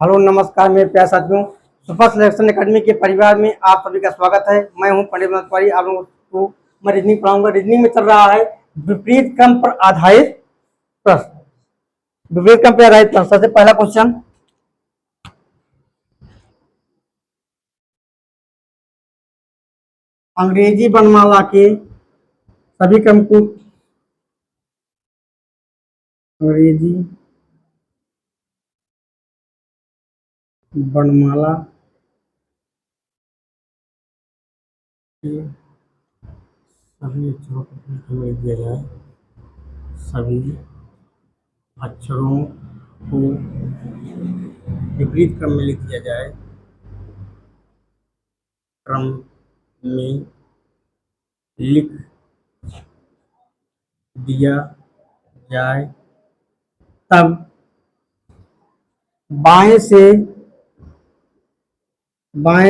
Hello नमस्कार मेरे प्यारे साथियों। सुपर सिलेक्शन एकेडमी के परिवार में आप सभी का स्वागत है। मैं हूं पंडित मनोज तिवारी। आप लोगों को मैं रीजनिंग पढ़ाऊंगा। रीजनिंग में चल रहा है विपरीत क्रम पर आधारित प्रश्न। विपरीत क्रम पर आधारित प्रश्न। सबसे पहला क्वेश्चन, अंग्रेजी वर्णमाला के सभी क्रम को अंग्रेजी वर्णमाला के सभी अक्षरों को लिख दिया जाए। सभी अक्षरों को विपरीत क्रम में लिख दिया जाए। क्रम में लिख दिया जाए तब बाएं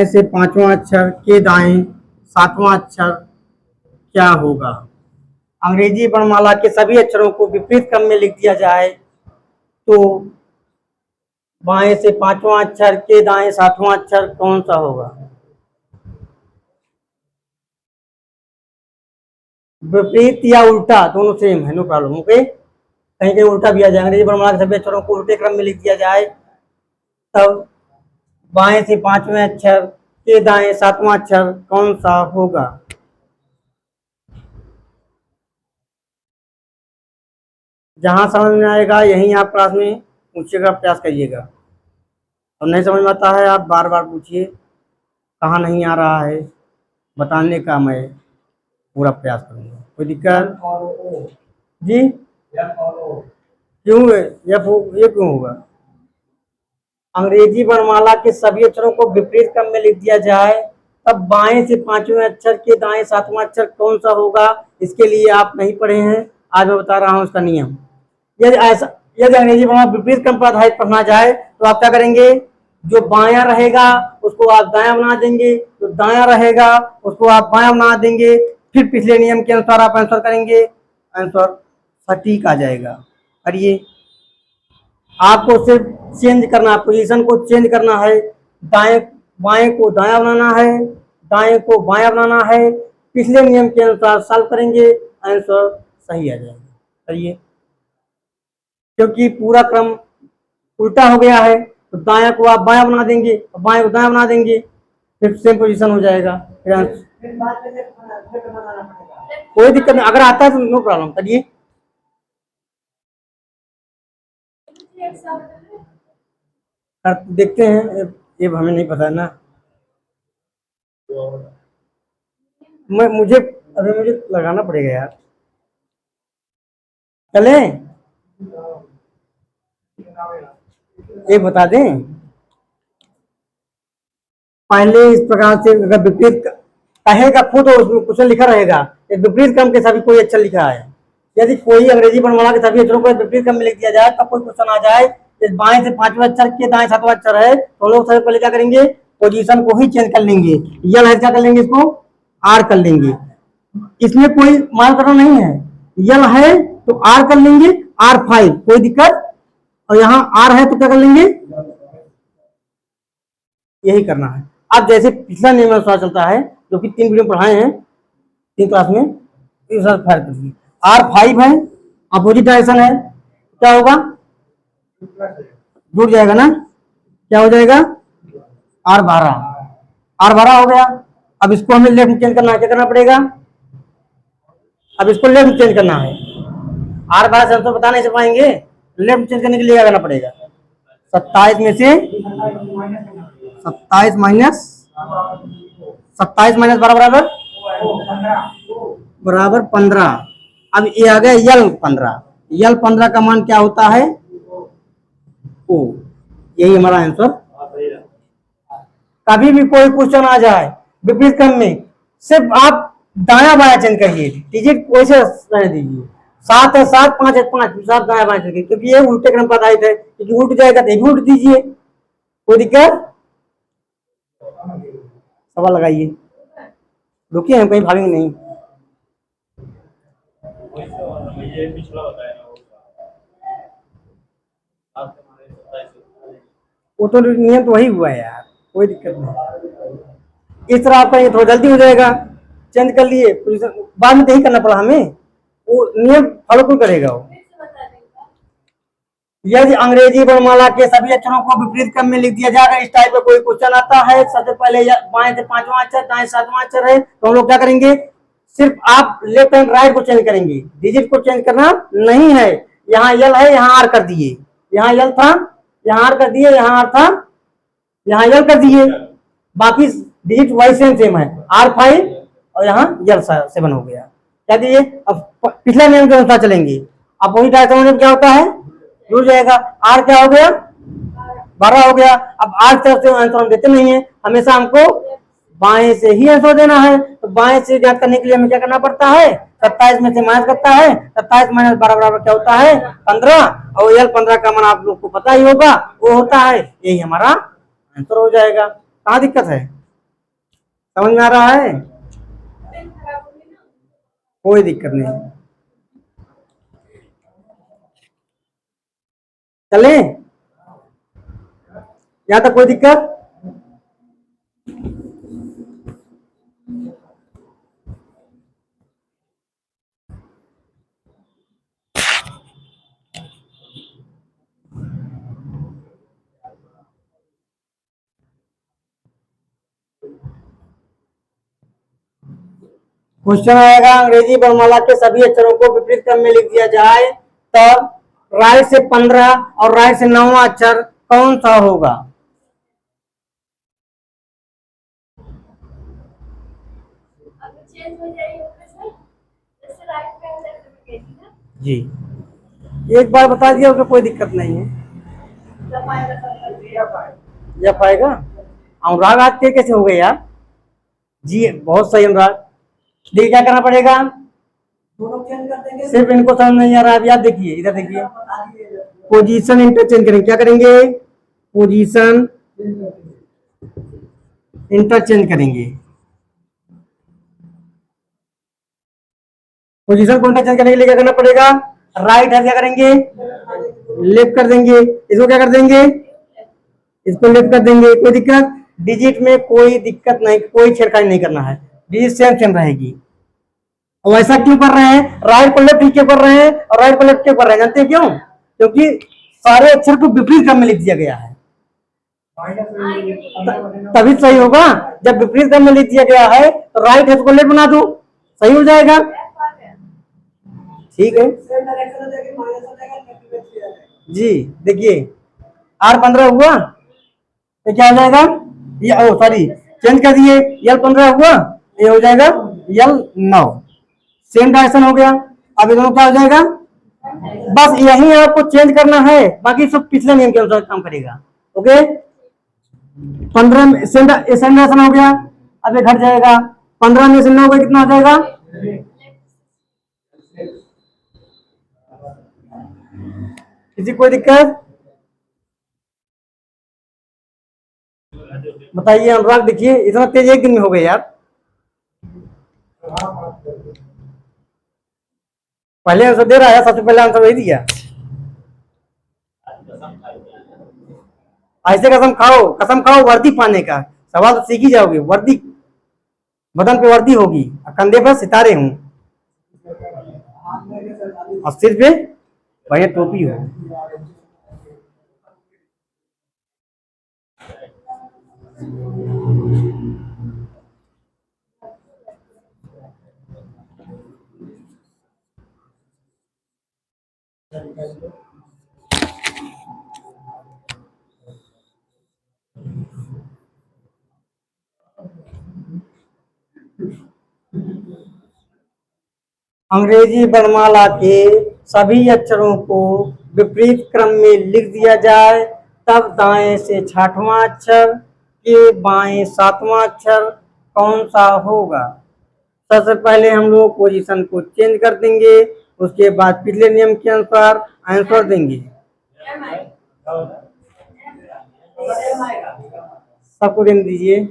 से पांचवां अक्षर के दाएं सातवां अक्षर क्या होगा। अंग्रेजी वर्णमाला के सभी अक्षरों को विपरीत क्रम में लिख दिया जाए तो बाएं से पांचवां अक्षर के दाएं सातवां अक्षर कौन सा होगा। विपरीत या उल्टा दोनों सेम है, नो प्रॉब्लम। ओके, कहीं कहीं उल्टा भी आ जाए। अंग्रेजी वर्णमाला के सभी अक्षरों को उल्टे क्रम में लिख दिया जाए तब बाएं से पांचवें अक्षर के दाएं सातवां अक्षर कौन सा होगा। जहां समझ में आएगा यहीं आप क्लास में पूछिएगा, प्रयास करिएगा। और नहीं समझ में आता है आप बार बार पूछिए। कहाँ नहीं आ रहा है बताने का मैं पूरा प्रयास करूंगा। कोई दिक्कत जी? क्यों है ये क्यों होगा? अंग्रेजी वर्णमाला के सभी अक्षरों को विपरीत क्रम में लिख दिया जाए तब बाएं से पांचवें अक्षर के दाएं सातवां अक्षर कौन सा होगा। इसके लिए आप नहीं पढ़े हैं, आज मैं बता रहा हूं उसका नियम। यदि अंग्रेजी वर्णमाला विपरीत क्रम पर आधारित पढ़ना जाए तो आप क्या करेंगे, जो बायां रहेगा उसको आप दायां बना देंगे, जो दायां रहेगा उसको आप बायां बना देंगे। फिर पिछले नियम के अनुसार आप आंसर करेंगे, आंसर सटीक आ जाएगा। और ये आपको सिर्फ चेंज करना, पोजीशन को चेंज करना है। दाएं बाएं को दायां बनाना है, दाएं को बायां बनाना है। पिछले नियम के अनुसार सॉल्व करेंगे, आंसर सही आ जाएगा। करिए, क्योंकि पूरा क्रम उल्टा हो गया है तो दायां को आप बायां बना देंगे, बाएं को दायां बना देंगे, फिर सेम पोजीशन हो जाएगा। कोई दिक्कत नहीं, अगर आता है तो नो प्रॉब्लम। करिए, देखते हैं। ये हमें नहीं पता है ना। मुझे लगाना पड़ेगा यार। चले ये बता दें, पहले इस प्रकार से अगर विपरीत कहेगा खुद तो उसमें क्वेश्चन लिखा रहेगा विपरीत क्रम के सभी कोई अक्षर लिखा है। यदि कोई अंग्रेजी वर्णमाला के सभी अक्षरों को विपरीत क्रम में लिख दिया जाए तब कोई क्वेश्चन आ जाए बाएं से पांचवें अक्षर के दाएं सातवां अक्षर है तो लोग सबसे पहले क्या करेंगे, पोजीशन को ही चेंज कर लेंगे। यल है क्या कर लेंगे, इसको आर कर लेंगे। इसमें कोई मान करना नहीं है, यल है तो आर कर लेंगे, R5 कोई दिक्कत। और यहाँ आर है तो क्या कर लेंगे, यही करना है। अब जैसे पिछला नियम अनुसार चलता है जो कि 3 वीडियो पढ़ाए हैं 3 क्लास में, R5 है, अपोजिट डायरेक्शन है, क्या होगा, जुड़ जाएगा ना। क्या हो जाएगा, R12 हो गया। अब इसको हमें लेफ्ट चेंज करना है, क्या करना पड़ेगा, अब इसको लेफ्ट चेंज करना है। R12 से हम तो बता नहीं पाएंगे, लेफ्ट चेंज करने के लिए क्या करना पड़ेगा, 27 में से 27 माइनस 12 बराबर 15। अब ये आ गया यल 15। यल 15 का मान क्या होता है, ओ। यही हमारा आंसर। कभी भी कोई क्वेश्चन आ जाए विपरीत क्रम में, सिर्फ आप दाया बाया चेंज करिए, डिजिट वैसे रहने दीजिए। 7 है 7, 5 है 5, 7 दाया बाया चेंज, क्योंकि ये उल्टे क्रम पर आधारित है, क्योंकि उल्ट जाएगा तो ये भी उल्ट दीजिए। कोई दिक्कत, सवाल लगाइए। रुकिए, हम कहीं भागेंगे नहीं। ये पिछला बताया ना, वो तो नियम तो वही हुआ है यार, कोई दिक्कत नहीं। इस तरह आप करेंगे थोड़ा जल्दी हो जाएगा। चेंज कर लिए, पोजीशन बाद में यही करना पड़ा हमें, वो नियम फॉलो कौन करेगा वो। यदि अंग्रेजी वर्णमाला के सभी अक्षरों को विपरीत क्रम में लिख दिया जाएगा, इस टाइप का कोई क्वेश्चन आता है, सबसे पहले बाएं से पांचवा अक्षर, दाएं सातवां अक्षर है, तो हम लोग क्या करेंगे, सिर्फ आप लेफ्ट एंड राइट को चेंज करेंगे, डिजिट को चेंज करना नहीं है। यहाँ यल है, यहाँ आर कर दिए, यहाँ यल था, यहाँ आर कर दिए, यहाँ आर था, यहाँ यल कर दिए, बाकी डिजिट वही सेम है, R5 और यहाँ यल 7 हो गया। क्या दिए, अब पिछला नियम के अनुसार चलेंगे। अब वही डायरेक्ट क्या होता है, जुड़ जाएगा। आर क्या हो गया, 12 हो गया। अब आर तरफ से आंसर हम देते नहीं है, हमेशा हमको बाएं से ही आंसर देना है, तो बाएं से ज्ञात करने के लिए हमें क्या करना पड़ता है, 27 में से माइनस करता है, 27 माइनस 12 बराबर क्या होता है, 15, और यल 15 का मान आप लोग को पता ही होगा, वो होता है, यही हमारा आंसर हो जाएगा। कहाँ दिक्कत है, समझ में आ रहा है, कोई दिक्कत नहीं, चले यहाँ तक, कोई दिक्कत। क्वेश्चन आएगा, अंग्रेजी वर्णमाला के सभी अक्षरों को विपरीत क्रम में लिख दिया जाए, तब राइट से 15 और राइट से 9वां अक्षर कौन सा होगा। जी एक बार बता दिया, उसमें कोई दिक्कत नहीं है। जब आएगा अनुराग, आज के कैसे हो गए यार, जी बहुत सही अनुराग। देखिए क्या करना पड़ेगा, सिर्फ इनको समझ नहीं आ रहा है, अब याद देखिए, इधर देखिए, पोजीशन इंटरचेंज करेंगे, क्या करेंगे, पोजीशन इंटरचेंज करेंगे। पोजीशन को इंटरचेंज करने के लिए क्या करना पड़ेगा, राइट है क्या करेंगे, लेफ्ट कर देंगे, इसको क्या कर देंगे, इसको लेफ्ट कर देंगे, कोई दिक्कत, डिजिट में कोई दिक्कत नहीं, कोई छेड़खानी नहीं करना है, डिजिट सेम सेम रहेगी। और ऐसा क्यों कर रहे हैं, राइट को लेफ्ट क्यों कर रहे हैं और राइट को लेफ्ट क्यों कर रहे हैं, जानते हैं क्यों, क्योंकि सारे अक्षर को विपरीत क्रम में लिख दिया गया है, तभी सही होगा। जब विपरीत क्रम में लिख दिया गया है तो राइट है, तो लेफ्ट बना दो, सही हो जाएगा। ठीक है जी, देखिए R15 हुआ तो क्या हो जाएगा, ये ओ सॉरी चेंज कर दिए, यल 15 हुआ, ये हो जाएगा यल 9, सेम डायरेक्शन हो गया। अब ये दोनों क्या हो जाएगा, बस यही आपको चेंज करना है, बाकी सब पिछले नियम के अनुसार काम करेगा। ओके 15 में सेम डायरेक्शन हो गया, अब ये घट जाएगा, 15 में से 9 का कितना हो जाएगा, किसी कोई दिक्कत बताइए। अनुराग देखिए इतना तेज एक दिन में हो गए यार, पहले आंसर दे रहा है, सबसे पहले आंसर वही दिया। ऐसे कसम खाओ वर्दी पाने का, सवाल तो सीख ही जाओगे, वर्दी बदन पे वर्दी होगी, कंधे पर सितारे हों, और सिर पे बढ़िया टोपी हो। अंग्रेजी वर्णमाला के सभी अक्षरों को विपरीत क्रम में लिख दिया जाए, तब दाएं से 6वां अक्षर के बाएं 7वां अक्षर कौन सा होगा। सबसे पहले हम लोग पोजीशन को चेंज कर देंगे, उसके बाद पिछले नियम के अनुसार आंसर देंगे। सबको देने दीजिए।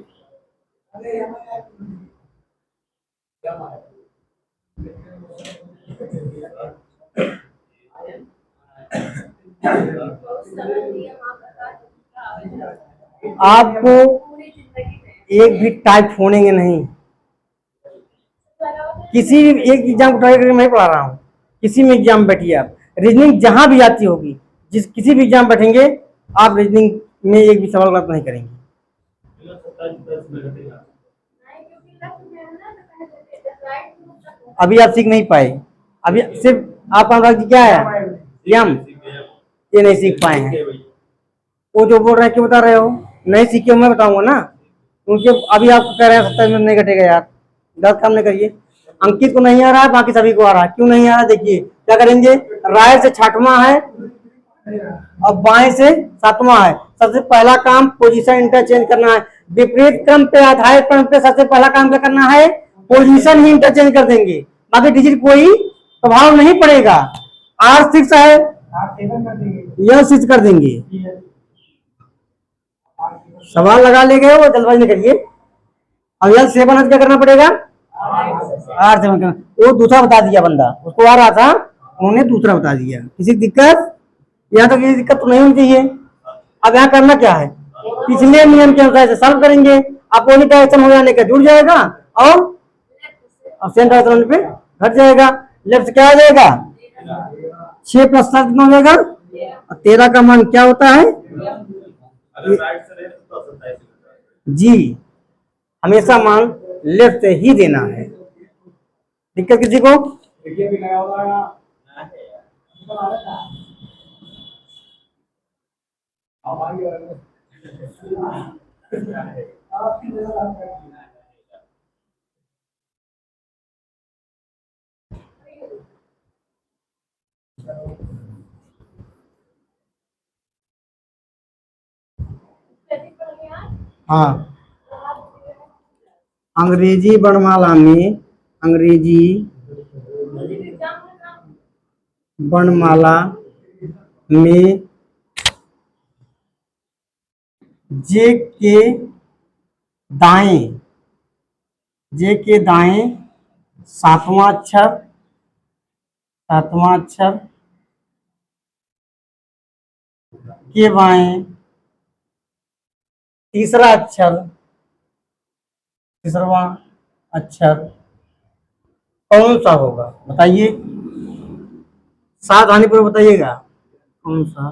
आपको एक भी टाइप होने नहीं, किसी भी एक एग्जाम को ट्राई करके मैं पढ़ा रहा हूँ, किसी में एग्जाम बैठिए आप, रीजनिंग जहां भी आती होगी, जिस किसी भी एग्जाम बैठेंगे आप रीजनिंग में एक भी सवाल गलत नहीं करेंगे। अभी आप सीख नहीं पाए, अभी सिर्फ आपका अनुराग जी क्या है, यम, ये नहीं सीख पाए हैं। वो जो बोल रहे हैं क्यों बता रहे हो, नहीं सीखे मैं बताऊंगा ना, क्योंकि अभी आप कह रहे हैं 70 मिनट नहीं घटेगा यार, गलत काम नहीं करिए। अंकित को नहीं आ रहा है, बाकी सभी को आ रहा है, क्यों नहीं आ रहा देखिए क्या करेंगे, राय से छठवां है और बाएं से सातवां है। सबसे पहला काम पोजीशन इंटरचेंज करना है, विपरीत क्रम पे आधारित क्रम पे सबसे पहला काम क्या करना है, पोजीशन ही इंटरचेंज कर देंगे, बाकी डिजिट कोई प्रभाव नहीं पड़ेगा। R6 है, यह 6 कर देंगे, सवाल लगा ले गए, वो जल्दबाजी नहीं करिए। अब L7 क्या करना पड़ेगा, R7 करना, वो दूसरा बता दिया बंदा, उसको आ रहा था, उन्होंने दूसरा बता दिया, किसी दिक्कत, यहाँ तो किसी दिक्कत तो नहीं होनी चाहिए। अब यहाँ करना क्या है, पिछले नियम के अनुसार से सॉल्व करेंगे, अपोजिट डायरेक्शन हो जाने का जुड़ जाएगा और सेंटर डायरेक्शन पे घट जाएगा। लेफ्ट क्या आ जाएगा, 6 + 7 कितना हो जाएगा, 13 का मान क्या होता है जी, हमेशा मान लेफ्ट से ही देना है। दिक्कत किसी को, हाँ, अंग्रेजी वर्णमाला में, अंग्रेजी वर्णमाला में जे के दाएं, जे के दाएं सातवां अक्षर, सातवां अक्षर के बाएं तीसरा अक्षर, तीसरा अक्षर कौन सा होगा बताइए, सावधानी पूर्वक बताइएगा कौन सा।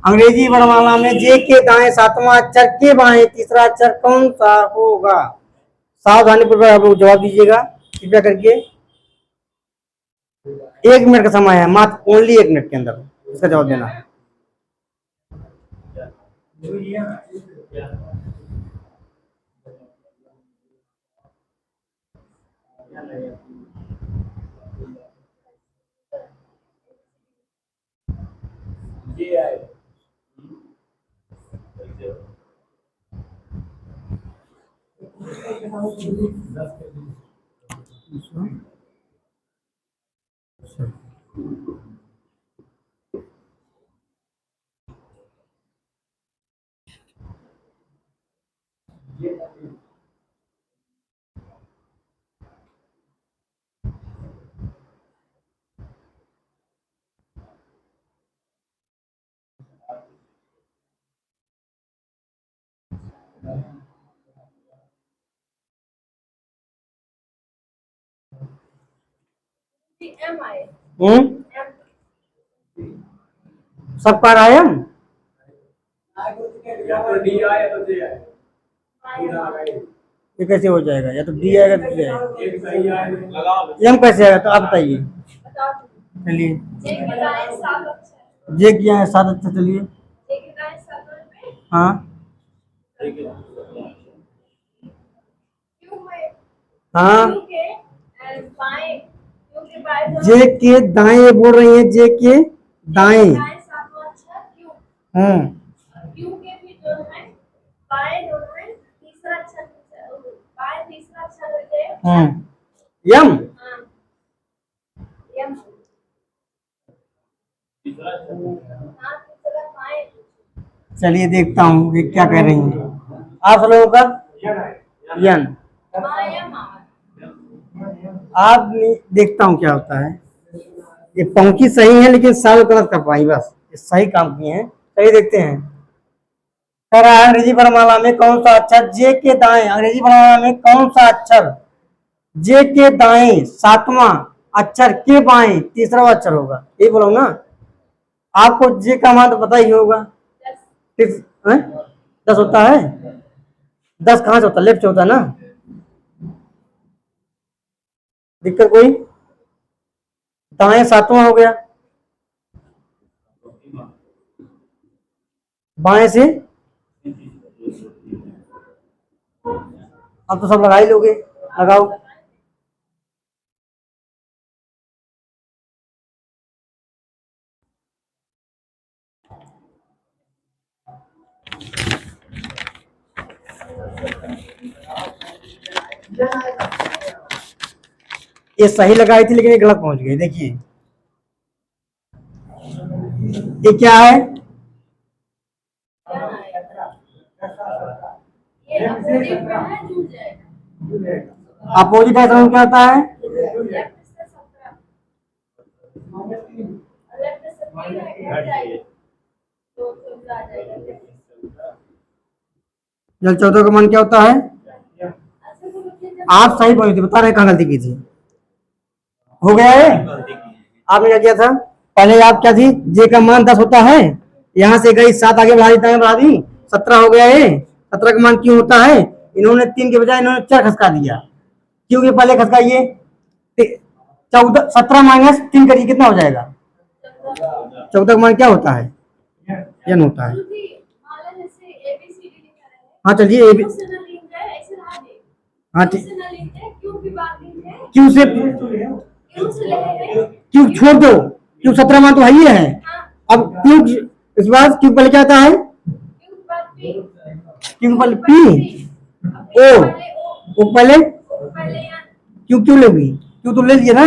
अंग्रेजी वर्णमाला में जे के दाएं सातवां अक्षर के बाएं तीसरा अक्षर कौन सा होगा, सावधानी पूर्वक आप लोग जवाब दीजिएगा कृपया करके। 1 मिनट का समय है, मात्र ओनली 1 मिनट के अंदर इसका जवाब देना है। सब पर आया, ये कैसे हो जाएगा, या तो डी आएगा तो डी आएगा, एम कैसे आएगा तो आप बताइए। चलिए जे किया है 7 अच्छा, चलिए हाँ हाँ, जे के दाएं, ये बोल रही है जे के दाएं, यम, चलिए देखता हूँ ये क्या कह रही हैं आप लोगों का, यन, आप देखता हूँ क्या होता है। ये पंक्ति सही है लेकिन साल गलत कर पाई, बस ये सही काम किए हैं। चलिए देखते हैं। कह रहा है अंग्रेजी वर्णमाला में कौन सा अक्षर जे के दाएं, अंग्रेजी वर्णमाला में कौन सा अक्षर जे के दाएं सातवां अक्षर के बाएं तीसरा अक्षर होगा, ये बोलो ना। आपको जे का मान तो पता ही होगा। 10 होता है। 10 कहाँ से होता है? लेफ्ट से होता है ना। दिक्कत कोई? दाएं सातवां हो गया, बाएं से अब तो सब लगा ही लोगे, लगाओ। ये सही लगाई थी लेकिन ये गलत पहुंच गई। देखिए ये क्या है? अपोजिट है तो क्या होता है? जल 14 का मान क्या होता है? आप सही पहुंचे, बता रहे कहाँ गलती की थी। हो गया है। आपने क्या किया था? पहले आप क्या थी? जे का मान 10 होता है, यहां से गई 7 आगे बढ़ा दी, दाएं बढ़ा दी, 17 हो गया है। 17 का मान क्यों होता है? इन्होंने 3 के बजाय इन्होंने 4 खसका दिया, क्योंकि पहले खसकाइए 14, 17 माइनस 3 करिए कितना हो जाएगा? 14 का मान क्या होता है? n होता है। हाँ चलिए हाँ ठीक, क्यों से क्यों छोड़ दो, क्यों 17 मान तो है ही है। अब क्यों इस बार क्यों पहले क्या आता है? क्यों पहले पी ओ पहले क्यों क्यों लेगी? क्यों तो ले लिए ना।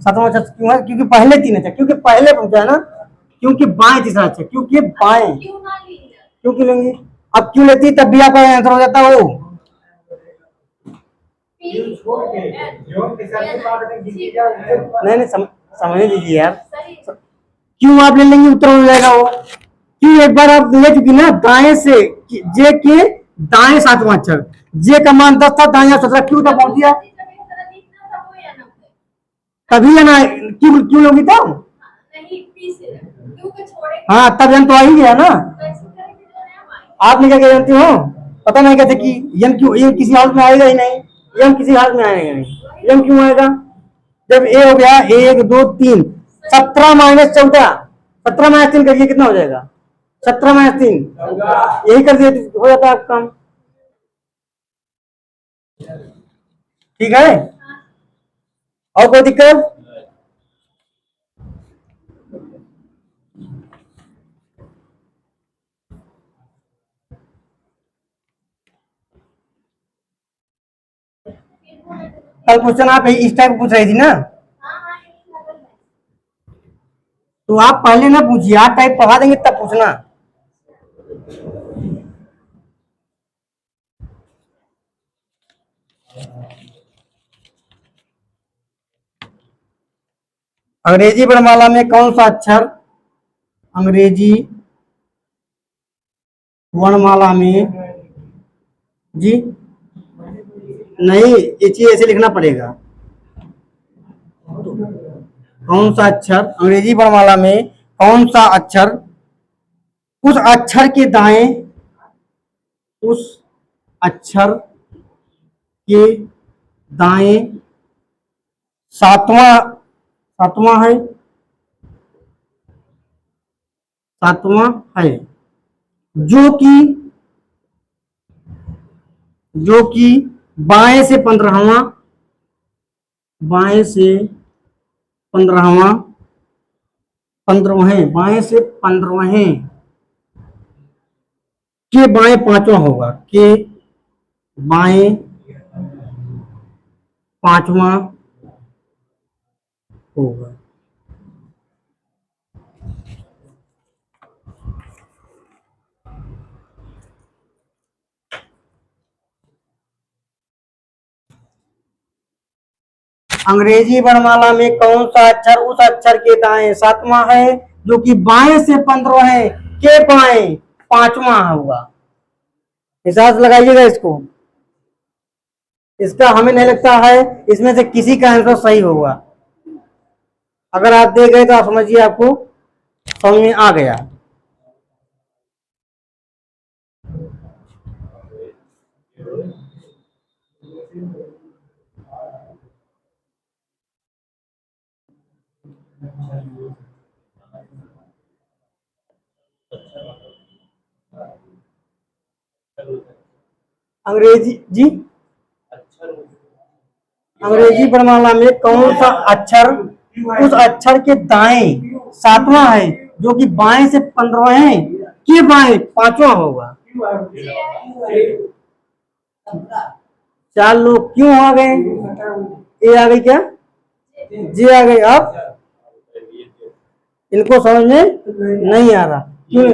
7वां अक्षर क्यों है? क्योंकि पहले 3 अक्षर, क्योंकि पहले पहुंचा है ना, क्योंकि बाएं तीसरा अक्षर, क्योंकि बाएं क्यों क्यों लेंगी? अब क्यों लेती तब भी आपका आंसर हो जाता वो। नहीं नहीं समझने दीजिए यार। क्यों आप ले लेंगे उत्तर हो जाएगा वो। क्यों एक बार आप ले चुकी ना, दाएं से जे के दाएं सातवां अक्षर, जे का मान 10 था, दाएं 17, क्यों तक पहुंच गया? तभी है ना, क्यों क्यों लोगी तब? हाँ तब एन तो आ ही गया ना। आपने क्या जानती हो? पता नहीं कहते कि यम क्यों, ये किसी हालत में आएगा ही नहीं, यम किसी हालत में आएगा नहीं। यम क्यों आएगा? जब ए हो गया 1 2 3, 17 माइनस 14, 17 माइनस 3 करिए कितना हो जाएगा? 17 माइनस 3 यही कर दिए हो जाता है आपका काम। ठीक है, और कोई दिक्कत? कल क्वेश्चन आप इस टाइप पूछ रही थी ना, तो आप पहले ना पूछिए, आप टाइप पढ़ा देंगे तब पूछना। अंग्रेजी वर्णमाला में कौन सा अक्षर, अंग्रेजी वर्णमाला में जी नहीं, ये चीज ऐसे लिखना पड़ेगा। कौन सा अक्षर अंग्रेजी वर्णमाला में, कौन सा अक्षर उस अक्षर के दाएं, उस अक्षर के दाएं सातवां सातवां है, सातवां है, जो कि बाएं से 15वां, बाएं से 15वां, 15वें, बाएं से 15वें के बाएं 5वां होगा, के बाएं 5वां होगा। अंग्रेजी वर्णमाला में कौन सा अक्षर उस अक्षर के दाएं सातवां है, जो कि बाएं से 15 है, के बाएं पांचवा होगा। हिसाब से लगाइएगा इसको। इसका हमें नहीं लगता है इसमें से किसी का आंसर सही होगा। अगर आप देख गए तो आप समझिए आपको समझ में आ गया। अंग्रेजी जी, अंग्रेजी वर्णमाला में कौन सा अक्षर उस अक्षर के दाएं सातवां है जो कि बाएं से 15वें के बाएं पांचवा होगा। चार लोग क्यों आ गए? ए आ गई क्या? जे आ गई। अब इनको समझ में नहीं आ रहा क्यों?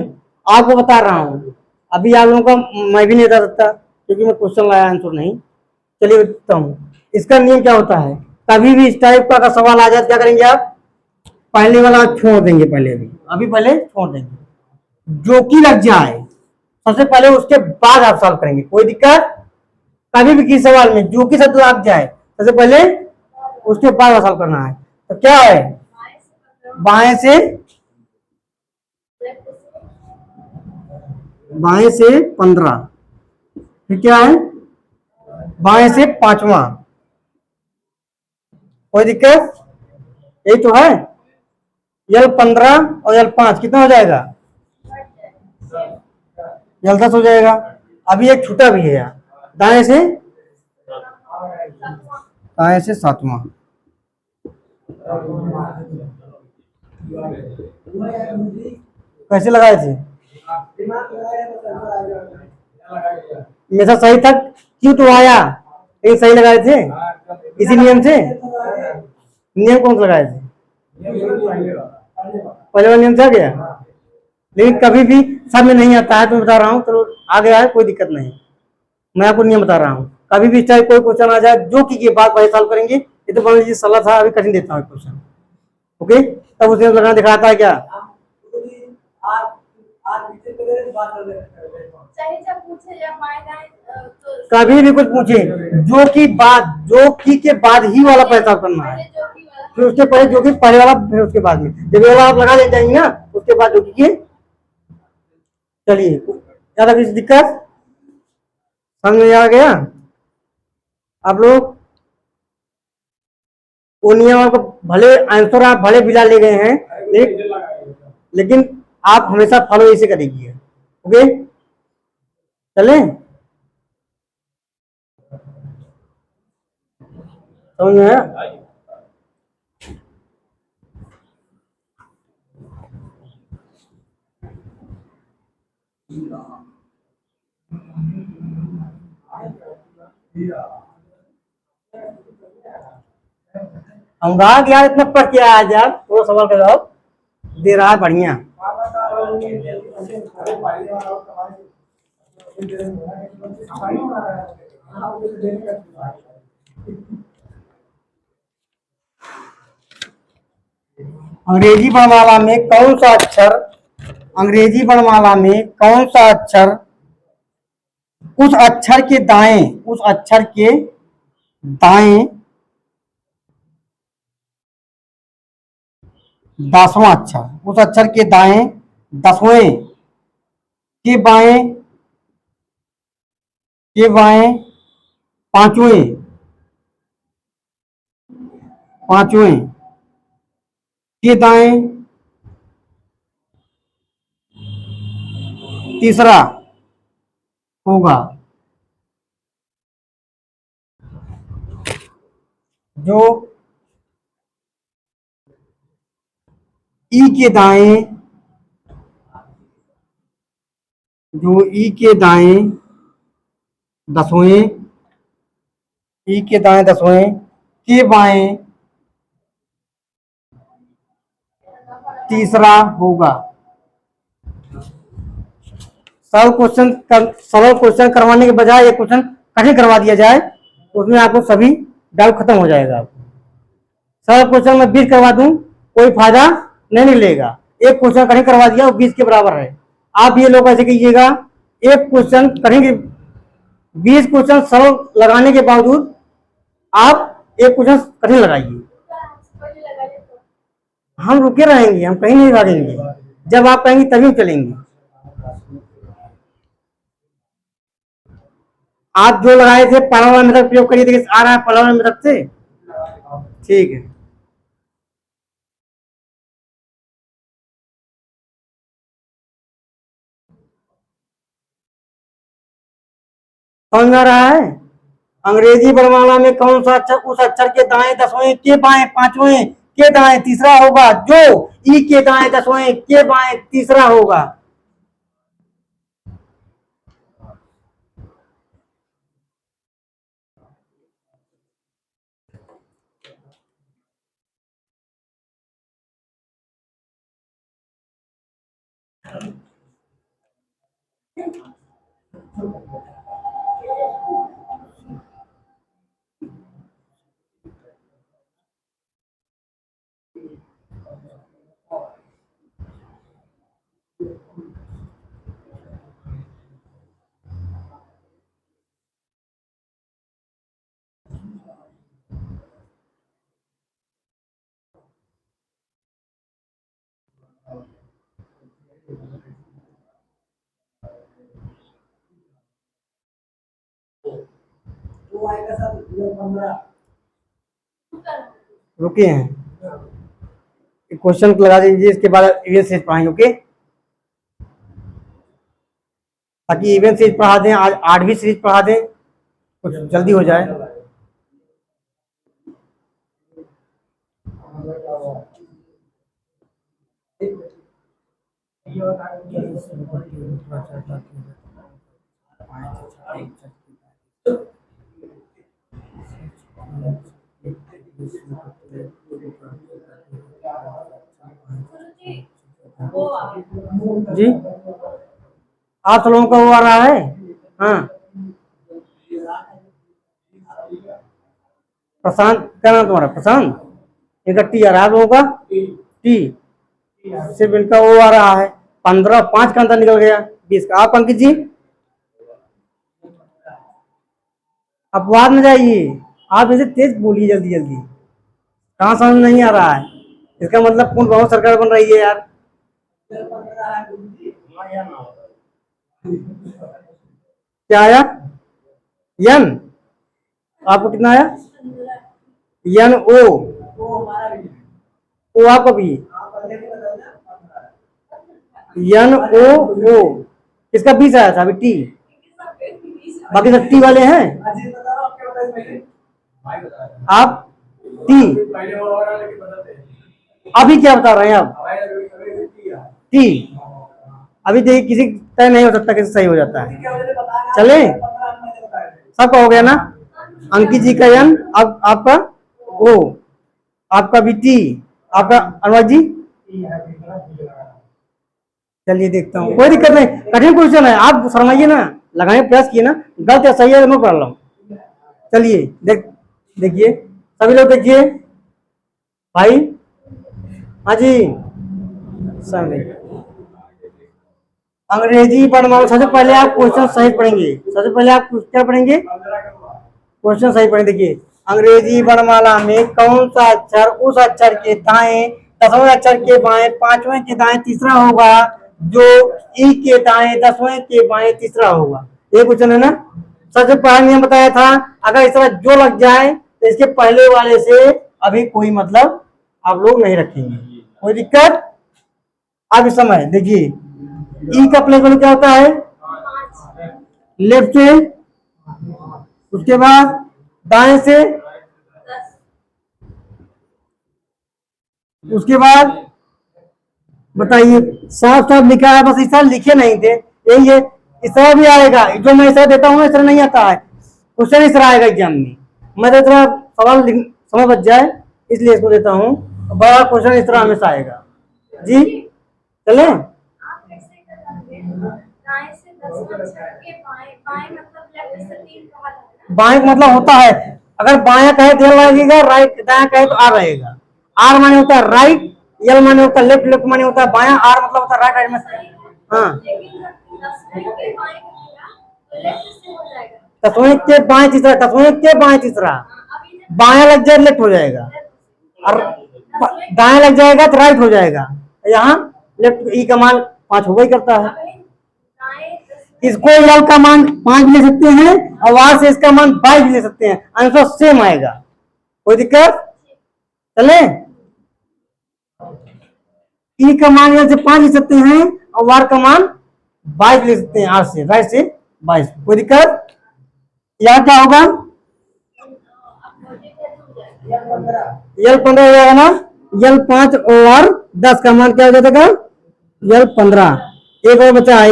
आपको बता रहा हूं। अभी आप लोगों का मैं भी नहीं बता सकता क्योंकि मैं क्वेश्चन लाया आंसर नहीं। चलिए बताता हूँ इसका नियम क्या होता है। कभी भी इस टाइप का सवाल आ जाए क्या करेंगे आप? पहले वाला छोड़ देंगे, पहले अभी पहले छोड़ देंगे। जो कि लग जाए सबसे पहले, उसके बाद आप सॉल्व करेंगे। कोई दिक्कत? कभी भी किसी सवाल में जो कि शब्द लग जाए सबसे पहले उसके बाद सॉल्व करना है। तो क्या है? बाएं से 15, फिर क्या है? बाएं से पांचवा। कोई दिक्कत? यही तो है। यल 15 और यल 5 कितना हो जाएगा? यल 10 हो जाएगा। अभी एक छूटा भी है यहाँ, दाएं से सातवां। कैसे लगाए थे? मेरा सही था क्यों तो आया? ये सही लगाए थे इसी नियम से। नियम कौन सा लगाए थे? पहले वाला नियम से आ गया। लेकिन कभी भी सब में नहीं आता है तो बता रहा हूँ। चलो आ गया है, कोई दिक्कत नहीं। मैं आपको नियम बता रहा हूँ। कभी भी चाहे कोई क्वेश्चन आ जाए जो कि बात पहले सॉल्व करेंगे। ये तो मान लीजिए सलाह था, अभी कठिन देता हूँ क्वेश्चन। ओके, तब उसे लगाना दिखाता है क्या? कभी भी कुछ पूछे जो कि के बाद ही वाला पैसा करना है। फिर उसके पहले जो कि पहले वाला, फिर उसके बाद में जब ये वाला आप लगा ले जाएंगे ना, उसके बाद जो कि। चलिए, ज्यादा किसी दिक्कत समझ में आ गया आप लोग? वो नियम आपको भले आंसर आप भले बिला ले गए हैं, लेकिन आप हमेशा फॉलो इसे करेंगे। ओके, चले समझ में आया? अनुराग यार इतना पढ़ के आज यार थोड़ा सवाल का जवाब दे रहा है बढ़िया। अंग्रेजी वर्णमाला में कौन सा अक्षर, अंग्रेजी वर्णमाला में कौन सा अक्षर उस अक्षर के दाएं 10वां अक्षर, उस अक्षर के दाएं 10वें के बाएं पांचवें के दाएं तीसरा होगा। जो ई के दाएं 10वें, ई के दाएं 10वें के बाएं तीसरा होगा। सरल क्वेश्चन करवाने के बजाय ये क्वेश्चन कठिन करवा दिया जाए, उसमें आपको सभी डाउट खत्म हो जाएगा। सरल क्वेश्चन में 20 करवा दूं कोई फायदा नहीं मिलेगा। एक क्वेश्चन कठिन करवा दिया वो 20 के बराबर है। आप ये लोग ऐसे कीजिएगा, एक क्वेश्चन करेंगे, 20 क्वेश्चन सरल लगाने के बावजूद आप एक क्वेश्चन कठिन लगाइए। हम रुके रहेंगे, हम कहीं नहीं भागेंगे, जब आप कहेंगे तभी चलेंगे। आप जो लगाए थे पहला वाला मेथड प्रयोग करिए, देखिए आ रहा है पहला वाला मेथड से। ठीक है, समझ में आ रहा है? अंग्रेजी वर्णमाला में कौन सा अक्षर उस अक्षर के दाएं दसवें के बाएं पांचवें के दाएं तीसरा होगा जो ई के दाएं दसवें के बाएं तीसरा होगा? रुके हैं, क्वेश्चन लगा दीजिए, इसके बाद इवेंट सीरीज पढ़ाएंगे। ओके, ताकि इवेंट सीरीज पढ़ा दें, आज 8वीं सीरीज पढ़ा दें, कुछ जल्दी हो जाए। जी, आप लोगों का वो आ रहा है? हाँ, प्रशांत, क्या नाम तुम्हारा? प्रशांत, इनका टी आ रहा है, आप लोगों का टी, सिर्फ इनका वो आ रहा है। 15 5 का अंतर निकल गया 20 का। आप अंकित जी अपवाद में जाइए, आप इसे तेज बोलिए, जल्दी जल्दी, कहाँ समझ नहीं आ रहा है? इसका मतलब पूर्ण बहुमत सरकार बन रही है यार। क्या आया? यन, आपको कितना आया? यन ओ, ओ आपका भी यन ओ ओ, किसका 20 आया था अभी? टी, बाकी सब टी वाले हैं। आप टी, अभी क्या बता रहे हैं आप? टी, अभी देखिए किसी तय नहीं हो सकता, किसी सही हो जाता है। चले, सबका हो गया ना? अंकित जी का यन, अब आपका ओ, आपका भी टी, आपका अनुराग जी। चलिए देखता हूँ, कोई दिक्कत नहीं, कठिन क्वेश्चन है, आप शर्माइए ना, लगाने प्रयास किए ना, गलत या सही है नो प्रॉब्लम। चलिए देखिए, सभी लोग देखिए भाई। हाँ जी, समझ, अंग्रेजी वर्णमाला, सबसे पहले आप क्वेश्चन सही पढ़ेंगे, सबसे पहले आप क्या पढ़ेंगे? क्वेश्चन सही पढ़ेंगे। देखिए, अंग्रेजी वर्णमाला में कौन सा अक्षर उस अक्षर के दाएं दसवें अक्षर के बाएं पांचवें के दाएं तीसरा होगा जो ई के दाएं दसवें के बाएं तीसरा होगा? ये क्वेश्चन है ना। सबसे पहला नियम बताया था, अगर इस तरह जो लग जाए तो इसके पहले वाले से अभी कोई मतलब आप लोग नहीं रखेंगे, कोई दिक्कत? अब इस समय देखिए, ई का प्लेस वैल्यू क्या होता है? लेफ्ट से, उसके बाद दाएं से, उसके बाद बताइए, साफ साफ लिखा है, बस इस तरह लिखे नहीं थे, यही है। इस तरह भी आएगा, जो मैं इस तरह देता हूँ इस तरह नहीं आता है, क्वेश्चन इस तरह आएगा एग्जाम में। मैं तो इतना सवाल समय बच जाए इसलिए इसको देता हूँ, बड़ा क्वेश्चन इस तरह हमेशा आएगा। जी चले, बाएं मतलब होता है, अगर बाया कहे तो लगेगा, राइट दाया कहे तो आर रहेगा। आर माने होता है राइट, यल माने होता है लेफ्ट, लेफ्ट माने होता है बाया, आर मतलब होता है राइट, राइट में हाँ, लेकिन दसवें के बाएं होगा तो लेफ्ट से हो जाएगा। दसवें के बाएं तीसरा, दसवें के बाएं तीसरा, अभी बाया लग जाए लेफ्ट हो जाएगा, और दाएं लग जाएगा तो राइट हो जाएगा। यहाँ लेफ्ट ई का मान 5 होगा ही करता है। इसको यल का मान 5 ले सकते हैं और वहां से इसका मान 22 ले सकते हैं, आंसर सेम आएगा। कोई दिक्कत? चले, ई का मान यहाँ से 5 ले सकते हैं और वार का मान 22 ले सकते हैं, आर से राइट से 22। कोई दिक्कत? यहाँ क्या होगा? यल 15 हो जाएगा ना, यल 5 और 10 का मान क्या हो जाएगा? यल 15। एक और बचा है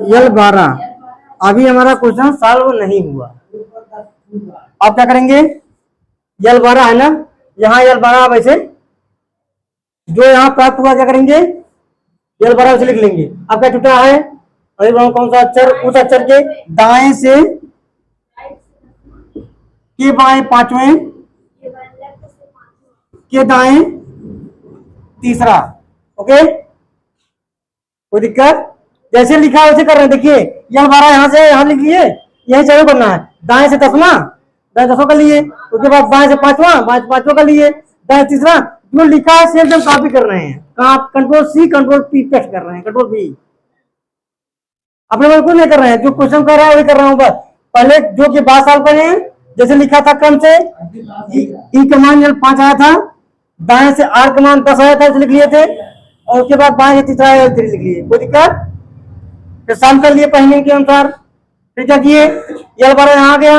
यल 12। अभी हमारा क्वेश्चन सॉल्व नहीं हुआ। अब क्या करेंगे? यल 12 है ना, यहाँ यल 12 वैसे जो यहाँ प्राप्त हुआ क्या करेंगे? यल 12 वैसे लिख लेंगे। अब क्या छूटा है? अभी कौन सा अक्षर? उस अक्षर के दाएं से के बाएं पांचवें के दाएं तीसरा। ओके, कोई दिक्कत? जैसे लिखा है वैसे कर रहे हैं। देखिए यल 12 यहाँ से यहाँ लिख लिए, यही चालू करना है। दाएं से 10वां, दाएं 10वां कर लिए, उसके बाद बाएं से 5वां, बाएं से 5वां कर लिए, दाएं तीसरा। जो लिखा है सेम सेम कॉपी कर रहे हैं। Control C control P paste कर रहे हैं, कंट्रोल पी। अपने बिल्कुल नहीं कर रहे हैं, जो क्वेश्चन कर रहा है वही कर रहा हूँ बस। पहले जो कि 12 साल पहले जैसे लिखा था क्रम से, ई का मान 5 आया था, दाएं से आर का मान 10 आया था, लिख लिए थे, और उसके बाद बाएं से तीसरा आया 3 लिख लिए। कोई दिक्कत? फिर शाम कर लिए पहले के अनुसार। फिर क्या किए? यल 12 यहाँ आ गया,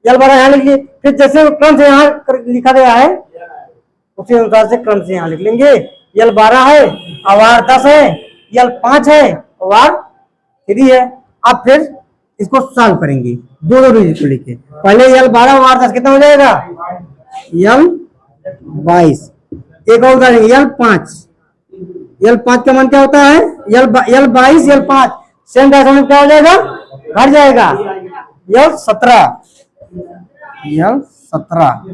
यल 12 यहाँ लिख लिए। फिर जैसे क्रम से यहाँ लिखा गया है उसी अनुसार से क्रम से यहाँ लिख लेंगे। यल 12 है, अवार 10 है, यल 5 है, अवार 3 है। अब फिर इसको सॉल्व करेंगे दो डिजिट को लिखे। पहले यल 12 अवार 10 कितना हो जाएगा? यल 22। एक और उदाहरण यल 5, यल 5 का मान क्या होता है? यल 22 यल 5 सेम डायरेक्शन क्या हो जाएगा? घट जाएगा। यल 17, यल 17।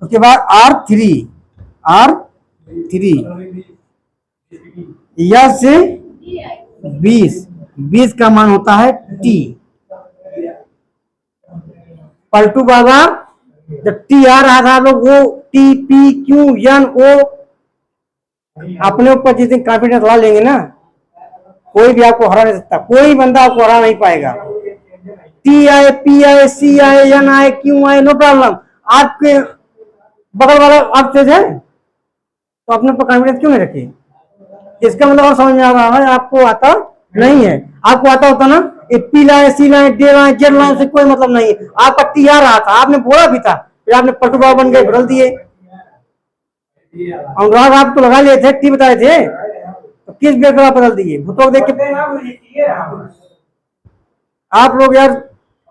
उसके बाद R3, यल से 20 का मान होता है T। पलटू बाबा जब टी आ रहा था लोग वो T P Q N O अपने ऊपर जिस दिन कॉन्फिडेंस ला लेंगे ना, कोई भी आपको हरा नहीं सकता, कोई बंदा आपको हरा नहीं पाएगा। टी आए, पी आए, सी आए, एन आए, क्यू आए, नो प्रॉब्लम। आपके बगल वाला आप तेज है तो अपने ऊपर कॉन्फिडेंस क्यों नहीं रखिए? इसका मतलब और समझ में आ रहा है आपको आता नहीं है। आपको आता होता ना, पी लाए, सी लाए, डी लाए, जेड लाए से कोई मतलब नहीं है। आपका टी आ रहा था, आपने बोला भी था, फिर आपने पलटू बाबा बन गए, बदल दिए। अनुराग आप तो लगा लिए थे, टी बताए थे, तो किस बेर पर आप बदल दिए? भूतों देख के आप लोग यार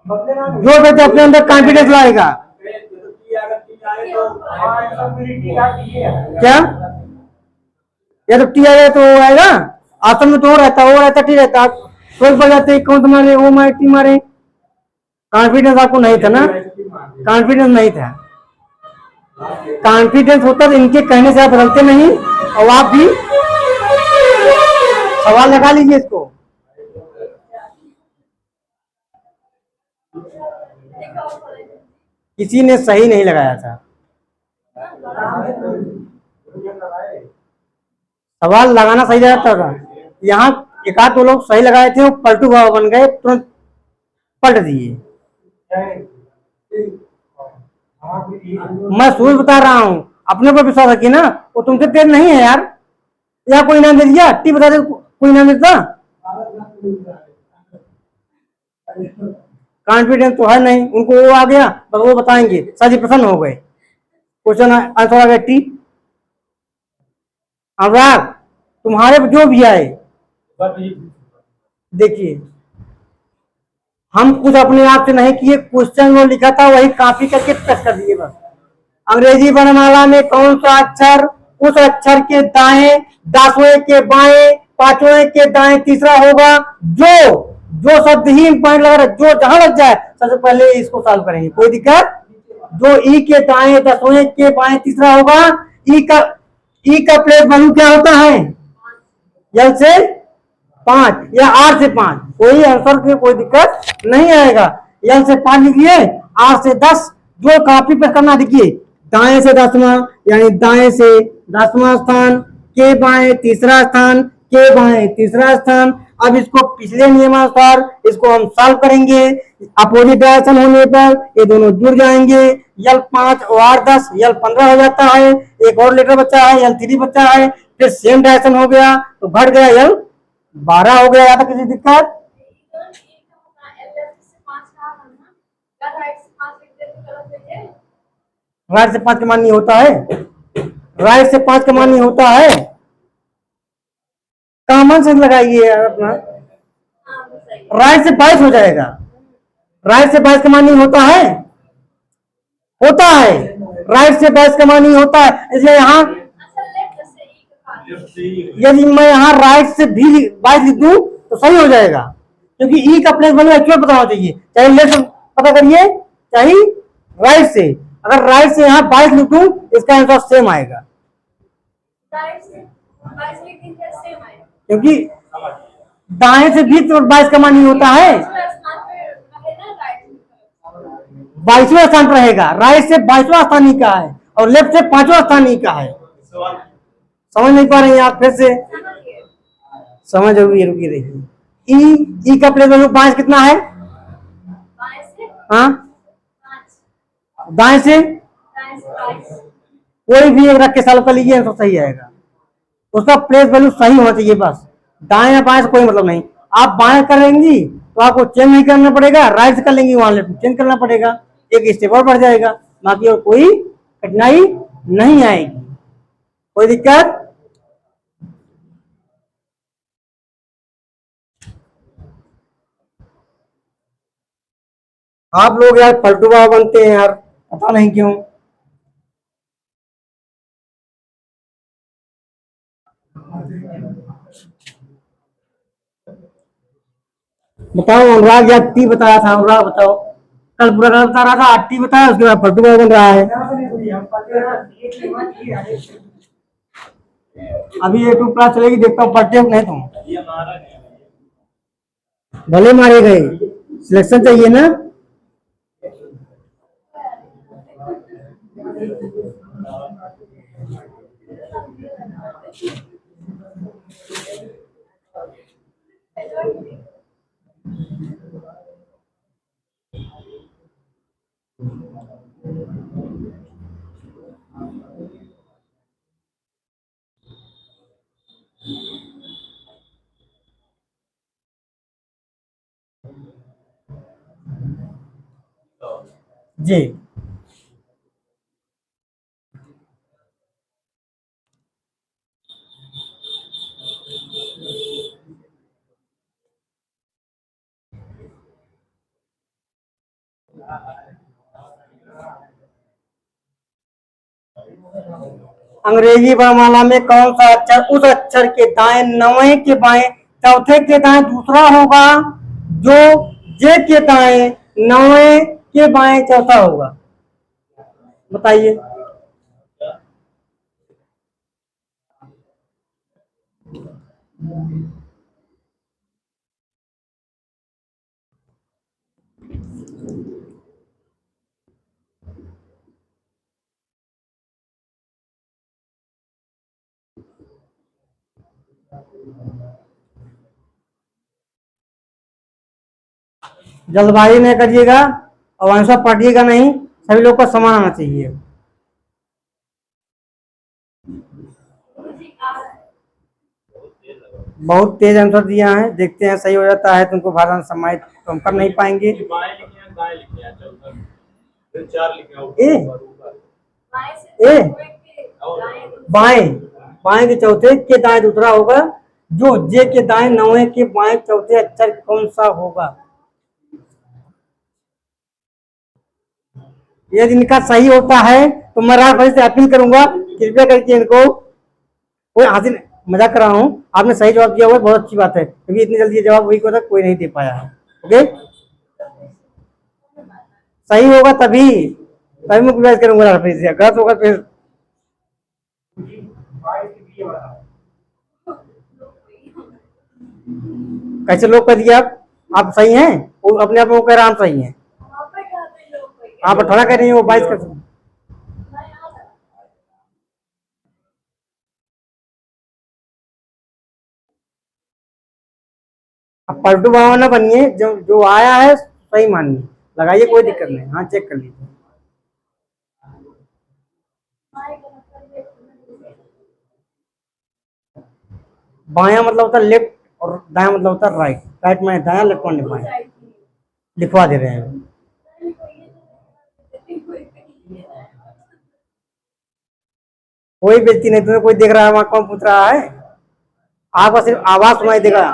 जो बेटे अपने अंदर कॉन्फिडेंस लाएगा। क्या या तो टी आएगा तो वो आएगा, आसन में तो वो रहता टी रहता। सोच पड़ जाते कौन तुम्हारे वो मारे टी मारे। कॉन्फिडेंस आपको नहीं था ना, कॉन्फिडेंस नहीं था। कॉन्फिडेंस होता तो इनके कहने से आप बदलते नहीं। और आप भी सवाल लगा लीजिए इसको। किसी ने सही नहीं लगाया था, सवाल लगाना सही रहता था। यहाँ एक आध दो लोग सही लगाए थे, वो पलटू बाबा बन गए, तुरंत पलट दिए। मैं सूझ बता रहा हूँ, अपने पर विश्वास रखिए ना। वो तुमसे तेज नहीं है यार। यहाँ कोई नाम दे दिया, टी बता दे, कोई नाम देता। कॉन्फिडेंस तो है नहीं उनको, वो आ गया बस वो बताएंगे, सर प्रसन्न हो गए। क्वेश्चन आंसर आ गया टी। अनुराग तुम्हारे जो भी आए देखिए, हम कुछ अपने आप से नहीं किए, क्वेश्चन में लिखा था वही कॉपी करके पेस्ट कर दिए बस। अंग्रेजी वर्णमाला में कौन सा अक्षर उस अक्षर के दाएं 10वें के बाएं 5वें के दाएं तीसरा होगा? जो जो शब्द ही पॉइंट लगा रहा, जो जहां लग जाए सबसे पहले इसको सॉल्व करेंगे। कोई दिक्कत? जो ई के दाएं 10वें के बाएं तीसरा होगा, ई का प्लेस वैल्यू क्या होता है? यल से 5 या आर से 5, कोई आंसर की कोई दिक्कत नहीं आएगा। यल से 5 लिखिए, आर से 10, जो कॉपी पर करना देखिए, दाएं से 10वां यानी दाएं से 10वां स्थान, के बाएं तीसरा स्थान, के बाएं तीसरा स्थान। अब इसको पिछले नियमानुसार इसको हम सॉल्व करेंगे। अपोजिट डायरेक्शन होने पर ये दोनों जुड़ जाएंगे। यल 5 और आर 10, यल 15 हो जाता है। एक और लेटर बचा है, यल 3 बचा है, फिर सेम डायरेक्शन हो गया तो घट गया, यल 12 हो गया। यहाँ तक किसी दिक्कत? राइट से 5 का मान नहीं होता है, राइट से 5 का मान नहीं होता है। कॉमन सेंस लगाइए यार अपना। राइट से 22 हो जाएगा, राइट से 22 का मान नहीं होता है, होता है, राइट से 22 का मान नहीं होता है। इसलिए यहाँ यदि मैं यहाँ राइट से भी 22 लिख दूं तो सही हो जाएगा, क्योंकि ई का प्लेस वैल्यू एक्चुअल पता होना चाहिए, चाहे लेफ्ट पता करिए चाहे राइट से। अगर राइट से यहाँ 22 लिख दूं इसका आंसर सेम आएगा, क्योंकि दाएं से भी तो 22 का मान नहीं होता है, 22वां स्थान पर रहेगा। राइट से 22वां स्थान ही का है और लेफ्ट से 5वां स्थान ही का है। समझ नहीं पा रहे हैं आप? फिर से समझ होगी, रुकी देखिए। ई का प्लेस वैल्यू 5 कितना है? हाँ, दाएं से कोई भी एक रख के सॉल्व कर लीजिए तो सही आएगा। उसका प्लेस वैल्यू सही होना चाहिए बस, दाएं या बाएं से कोई मतलब नहीं। आप बाएं करेंगी तो आपको चेंज नहीं करना पड़ेगा, राइट से कर लेंगी वहां लेफ्ट चेंज करना पड़ेगा, एक स्टेप और बढ़ जाएगा, बाकी और कोई कठिनाई नहीं आएगी। कोई दिक्कत? आप लोग यार पलटू बाबा बनते हैं यार, पता नहीं क्यों। बताओ, अनुराग या टी बताया था, अनुराग बताओ, कल पूरा गलत बता रहा था, टी बताया, उसके बाद पलटू बाबा बन रहा है। अभी ये 2 क्लास चलेगी, देखता हूँ पढ़ते हो नहीं तुम। भले मारे गए, सिलेक्शन चाहिए ना। जी, अंग्रेजी वर्णमाला में कौन सा अक्षर उस अक्षर के दाएं नवे के बाएं चौथे के दाएं दूसरा होगा जो जे के दाएं नवे के बाएं चौथा होगा? बताइए। जल्दबाजी नहीं करिएगा और आंसर पढ़िएगा नहीं, सभी लोग को समान आना चाहिए। बहुत तेज आंसर दिया है, देखते हैं सही हो जाता है तुमको भाषण सम्मानित तो हम कर नहीं पाएंगे। ए ए बाएं, बाएं के चौथे के दाएं दूसरा होगा जो जे के दाएं नवे के बाएं चौथे अक्षर कौन सा होगा? यदि इनका सही होता है तो मैं राज भाई से अपील करूंगा, कृपया करके इनको, कोई हासिल मजाक कर रहा हूँ, आपने सही जवाब दिया हुआ बहुत अच्छी बात है, क्योंकि इतनी जल्दी जवाब वही को था कोई नहीं दे पाया है। ओके, सही होगा तभी तभी मैं प्रयास करूंगा राज भाई से, गलत होगा फिर। कैसे लोग कर दिए आप सही हैं? वो अपने आप को कह रहा हम सही हैं। वहाँ पर कहाँ पे लोग कोई आप 18 कह रही हैं, वो 22 कर। मैं यहाँ था। अब पलटू बाबा ना बनिए, जो जो आया है सही मानिए, लगाइए, कोई दिक्कत नहीं। हाँ चेक कर लीजिए। बाएं का मतलब ये बायां मतलब होता है लेफ्ट, और दायां मतलब होता है राइट। राइट में दायां, लेफ्ट में बायां। साइड की लिखवा दे रहे हैं। कोई बेइज्जती नहीं, तुम्हें कोई देख रहा है वहां, कौन पूछ रहा है? आपको सिर्फ आवाज सुनाई देगा,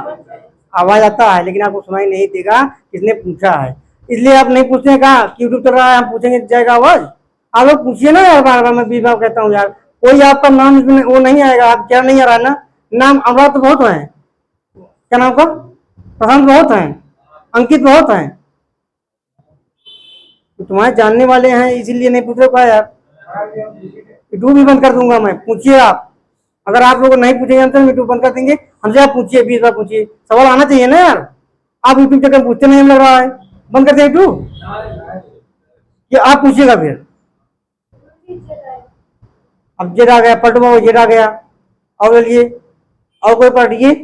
आवाज आता है लेकिन आपको सुनाई नहीं देगा किसने पूछा है। इसलिए आप नहीं पूछते हैं, कहा कि यूट्यूब चल रहा है हम पूछेंगे जाएगा आवाज। आप लोग पूछिए ना यार, बार बार मैं बीच बार कहता हूँ यार, कोई आपका नाम इसमें वो नहीं आएगा। आप क्या नहीं आ रहा है ना? नाम अनुराग तो बहुत है, क्या नाम का? प्रशांत बहुत है, अंकित बहुत है, तो तुम्हारे जानने वाले हैं इसीलिए नहीं पूछ रहे हो यार। यूट्यूब भी बंद कर दूंगा मैं, पूछिए आप। अगर आप लोग नहीं पूछेंगे तो यूट्यूब बंद कर देंगे। हमसे आप पूछिए, 20 बार पूछिए, सवाल आना चाहिए ना यार। आप यूट्यूब चक्कर पूछते नहीं, लग रहा है बंद कर दें यूट्यूब। ये आप पूछिएगा फिर। अब जेड आ गया, पलटू बाबू जेड आ गया। और बोलिए, और कोई पढ़िए।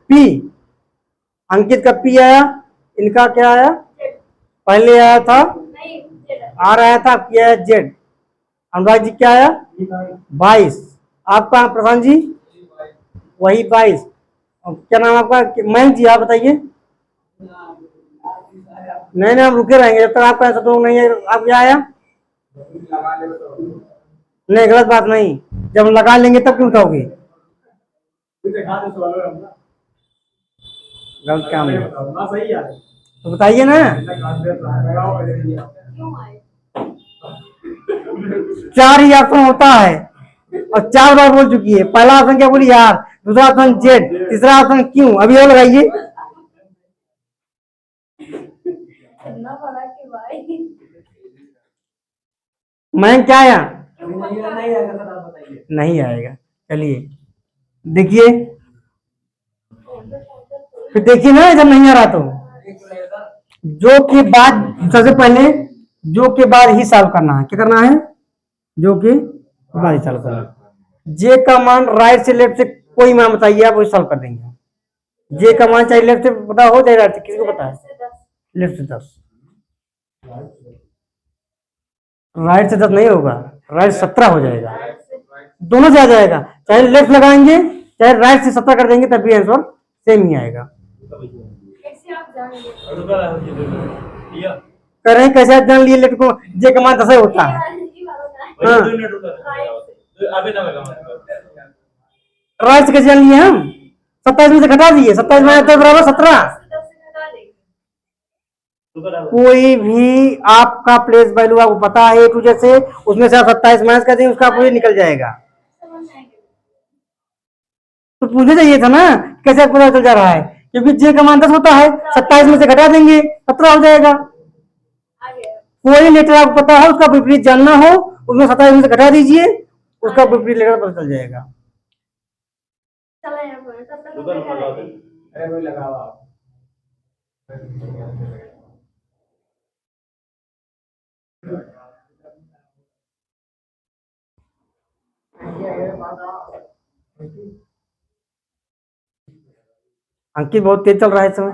पी, अंकित का पी आया, इनका क्या आया? पहले आया था नहीं जेड आर आया था, पी आया जेड। अनुराग जी क्या आया? 22। आपका प्रधान जी वही 22। क्या नाम आपका? मयंक जी, आप बताइए। नहीं नहीं, हम रुके रहेंगे जब तक आपका ऐसा तो नहीं है। आप क्या आया? नहीं, गलत बात नहीं, जब लगा लेंगे तब क्यों उठाओगे? गलत काम है तो बताइए ना। क्यों आए 4 ही ऑप्शन होता है, और 4 बार बोल चुकी है। पहला ऑप्शन क्या बोली? यार, दूसरा ऑप्शन जेड, तीसरा ऑप्शन क्यों। अभी और लगाइए। इतना बड़ा कि भाई मैं क्या आया? क्यों नहीं आएगा। चलिए देखिए, फिर देखिए ना जब नहीं आ रहा तो जो के बाद, सबसे पहले जो के बाद ही सॉल्व करना है। क्या करना है? जो के बाद ही सॉल्व करना है। जे का मान राइट से लेफ्ट से कोई मान बताइए, आप वही सॉल्व कर देंगे। जे का मान चाहे लेफ्ट से पता हो चाहे राइट से, किसी को पता है? लेफ्ट से 10। राइट से 10 नहीं होगा, राइट 17 हो जाएगा। दोनों से आ जाएगा, चाहे लेफ्ट लगाएंगे चाहे राइट से 17 कर देंगे तब भी आंसर सेम ही आएगा। कैसे आप जानेंगे करें कैसे आप जान लिए? लेफ्ट को जे का मान 10 होता है। हाँ, राइट से कैसे जान लिए हम? 27 में से घटा दिए, 27 में तो बराबर 17। कोई भी आपका प्लेस वैल्यू आपको पता है टू, जैसे उसमें से आप 27 माइनस कर देंगे, उसका आप निकल जाएगा। तो पूछना चाहिए था ना, कैसे आपको पता चल जा रहा है? क्योंकि जे का मान 10 होता है, 27 में से घटा देंगे 17 हो जाएगा। कोई लेटर आपको पता है, उसका विपरीत जानना हो, उसमें 27 में से घटा दीजिए, उसका विपरीत लेटर पता चल जाएगा। अंकित बहुत तेज चल रहा है इस समय।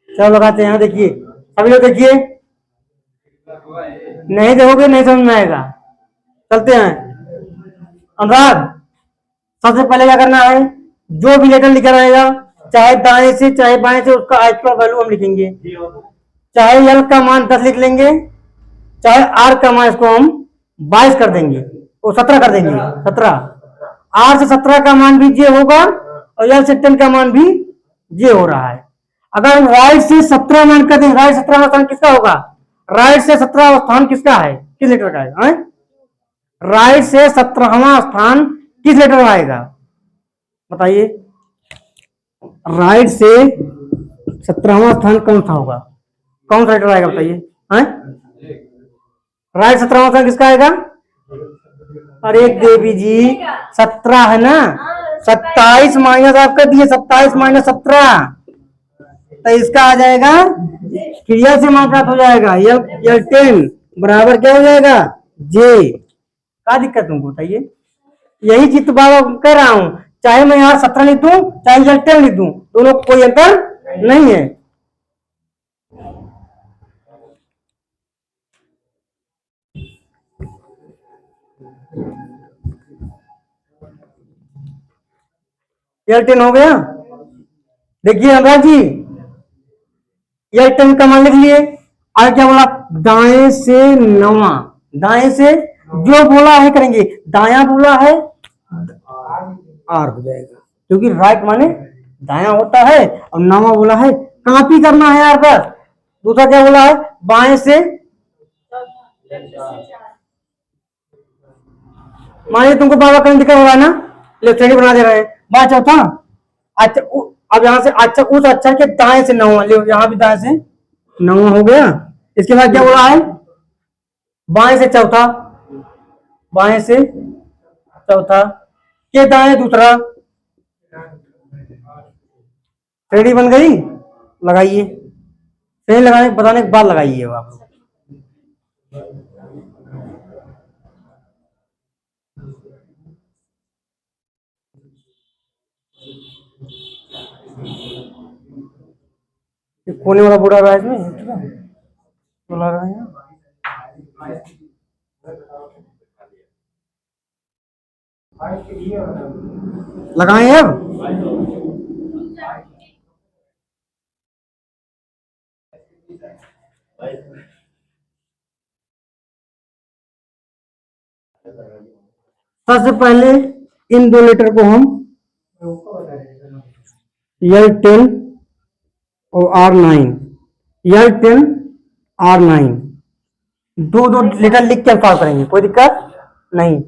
चलो लगाते हैं, देखिए सभी लोग देखिए। नहीं देखोगे नहीं समझ में आएगा। चलते हैं। अनुराग, सबसे पहले क्या करना है? जो भी लेटर लिखा रहेगा, चाहे दाएं से चाहे बाएं से, उसका आज का वैल्यू हम लिखेंगे। चाहे एल का मान 10 लिख लेंगे, चाहे आर का मान इसको हम 22 कर देंगे, वो 17 कर देंगे। 17, आर से 17 का मान भी जे होगा, और एल से 10 का मान भी जे हो रहा है। अगर हम राइट से 17 मान कर दें, राइट 17 स्थान किसका होगा? राइट से 17 स्थान किसका है? किस लेटर का है? राइट से 17वां स्थान किस लेटर में आएगा बताइए? राइट से 17वां स्थान कौन सा होगा? कौन सा लेटर आएगा बताइए? हैं? राइट 17वां ऑप्शन किसका आएगा? अरे देवी जी 17 है ना, 27 माइनस आप कर दिए, 27 माइनस 17, तो इसका आ जाएगा क्रिया से मान प्राप्त हो जाएगा यल 10 बराबर क्या हो जाएगा? जे। क्या दिक्कत तुमको बताइए? यही चीज तो बाबा कह रहा हूं, चाहे मैं यहाँ 17 लिख दूं चाहे यल 10 लिख दूं, दोनों कोई अंतर नहीं है। यल 10 हो गया। देखिए अनुराग जी, यल 10 का मान लिख लिए। आगे क्या बोला? दाएं से नवा, दाएं से जो बोला है करेंगे, दाया बोला है आर हो जाएगा, क्योंकि राइट माने दाया होता है और नवा बोला है कॉपी करना है यार बस। दूसरा क्या बोला है? बाएं से, मानिए तुमको बाबा कहीं दिखा होगा ना, लेफ्ट साइड बना दे रहे हैं, बात चौथा। अच्छा अब यहाँ से अच्छा उस अक्षर के दाएं से नवा ले, यहाँ भी दाएं से नवा हो गया। इसके बाद क्या बोला है? बाएं से चौथा, बाएं से चौथा के दाएं दूसरा, श्रेणी बन गई। लगाइए, श्रेणी लगाने बताने के बाद लगाइए आप लोग। कोने वाला बुरा रहा है इसमें, बोला रहा है लगाए अब। सबसे पहले इन दो लेटर को हम यल 10 और R9, यल 10 R9 दो दो लेटर लिख के सॉल्व करेंगे, कोई दिक्कत नहीं।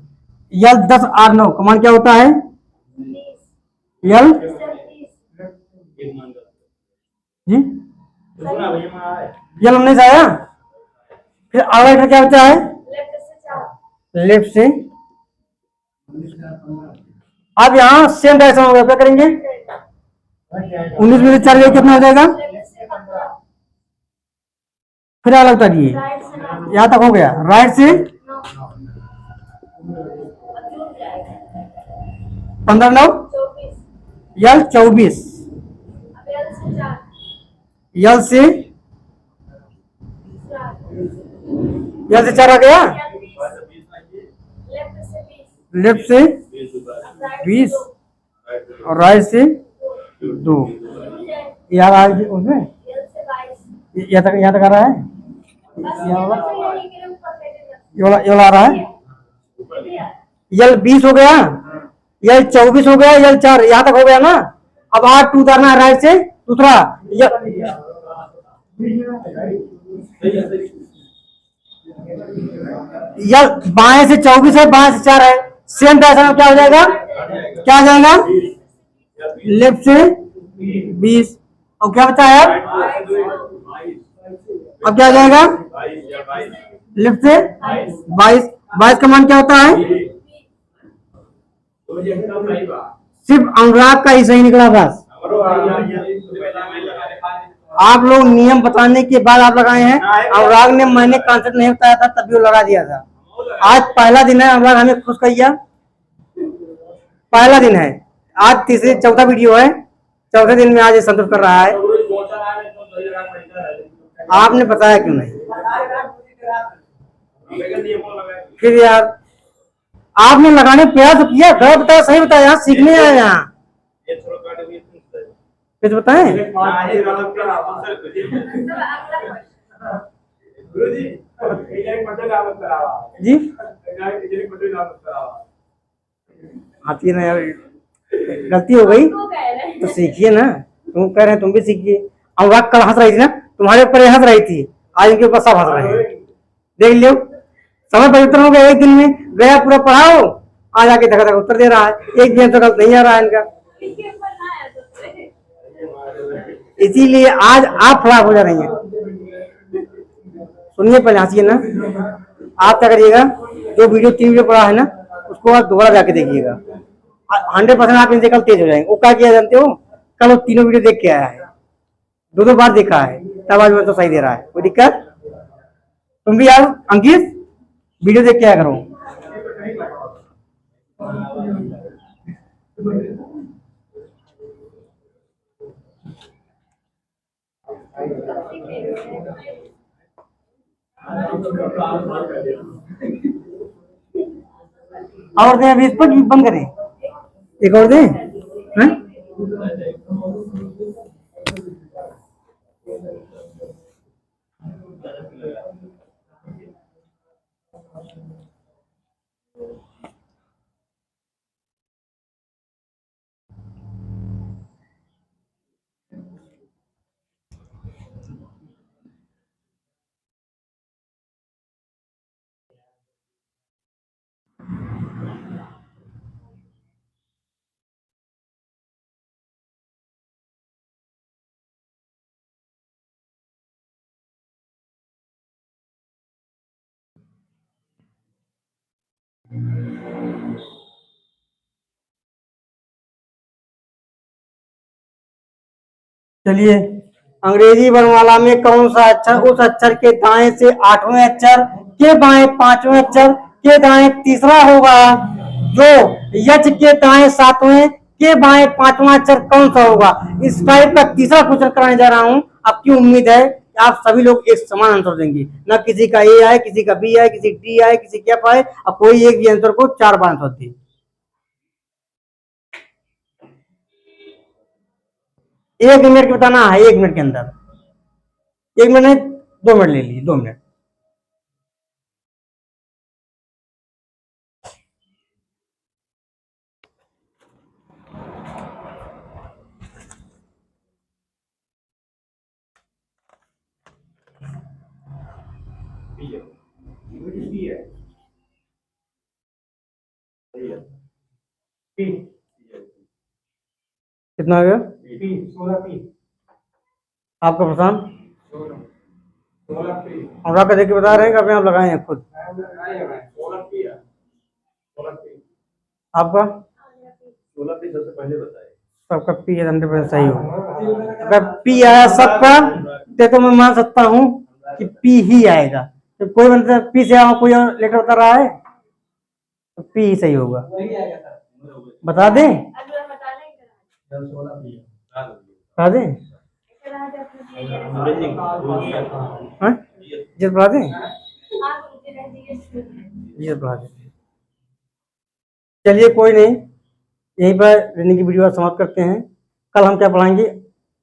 यल 10 R9 कमान क्या होता है? यल जी यल हमने आया। फिर अगला लेटर क्या होता है? लेफ्ट से। अब यहाँ सेम डायरेक्शन हो गया, क्या करेंगे? 19 में से 4 कितना हो जाएगा? फिर अलग करिए, यहाँ तक हो गया। राइट से 15 9 यल 24, यल से 4 आ गया, लेफ्ट से 20 और राइट से 2। यार आज उसमें यहाँ तक आ रहा है, ये वाला आ रहा है। यल 20 हो गया, यल 24 हो गया, यल 4 यहाँ तक हो गया ना। अब R2 उतारना है राइट से दूसरा, यल बाएं से 24 है, बाएं से 4 है, सेम डायरेक्शन में क्या हो जाएगा? क्या आ जाएगा? लेफ्ट से 20 और क्या बचा है? अब क्या आ जाएगा? लेफ्ट से 22। 22 का मान क्या होता है? सिर्फ अनुराग का ही सही निकला बस। आप लोग नियम बताने के बाद आप लगाए हैं, अनुराग ने मैंने कॉन्सेप्ट नहीं बताया था तभी वो लगा दिया था। आज पहला दिन है, अनुराग हमें खुश किया, पहला दिन है आज, तीसरे चौथा वीडियो है, चौथे दिन में आज संतोष कर रहा है। आपने बताया क्यों नहीं? फिर यार आपने लगाने प्रयास किया, गलत बताया सही बताया, यहाँ सीखने आए यहाँ। कुछ बताएं जी? आती है ना यार, गलती हो गई तो सीखिए ना। तुम कह रहे हैं तुम भी सीखिए। अनुराग कल हंस रही थी ना, तुम्हारे ऊपर हंस रही थी, आज उनके ऊपर सब हंस रहे हैं। देख लियो, समय परिवर्तन हो गया, एक दिन में गया पूरा पढ़ाओ, आज आके धक्का धक्का उत्तर दे रहा है। एक दिन तो गलत नहीं आ रहा है इनका, इसीलिए आज आप खराब हो जा रही हैं। सुनिए पहले, हंसिए ना। आप क्या करिएगा, जो वीडियो 3 वीडियो पड़ा है ना, उसको आप दोबारा जाके देखिएगा। 100% आप इनसे कल तेज हो जाएंगे। वो क्या किया जानते हो, कल वो तीनों वीडियो देख के आया है, 2 बार देखा है, तब आज मैं तो सही दे रहा है। कोई दिक्कत? तुम भी यार अंकित वीडियो देख के आया करो। और दें अभी, इस पर बंद करें, एक और दें। हैं? चलिए, अंग्रेजी वर्णमाला में कौन सा अक्षर उस अक्षर के दाएं से 8वें अक्षर के बाएं 5वें अक्षर के दाएं तीसरा होगा, जो यच के दाएं 7वें के बाएं 5वां अक्षर कौन सा होगा? इस टाइप का तीसरा क्वेश्चन कराने जा रहा हूं। आपकी उम्मीद है कि आप सभी लोग एक समान आंसर देंगे, ना किसी का ए आए, किसी का बी आए, किसी डी आए, किसी क्या आए, और कोई एक भी आंसर को 4 बार आंसर दे। 1 मिनट बताना है, 1 मिनट के अंदर। 1 मिनट, 2 मिनट ले लीजिए, 2 मिनट। कितना आ गया आपका प्रशांत? अनुराग का देख के बता रहे हैं कि अपने आप लगाए हैं खुद? आपका? सबका पी है, 100% सही हो। अगर पी आया सबका, तो मैं मान सकता हूँ कि पी ही आएगा। तो कोई मतलब पी से कोई और लेटर बता रहा है, तो पी ही सही होगा। बता दें? बता दें? हाँ? जी बता दें? जी बता दें। चलिए कोई नहीं, यहीं पर रीडिंग की वीडियो समाप्त करते हैं। कल हम क्या पढ़ाएंगे?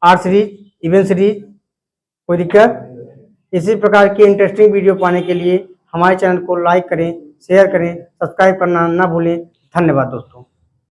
Art series, event series. कोई दिक्कत? इसी प्रकार की इंटरेस्टिंग वीडियो पाने के लिए हमारे चैनल को लाइक करें, शेयर करें, सब्सक्राइब करना ना भूलें। धन्यवाद दोस्तों।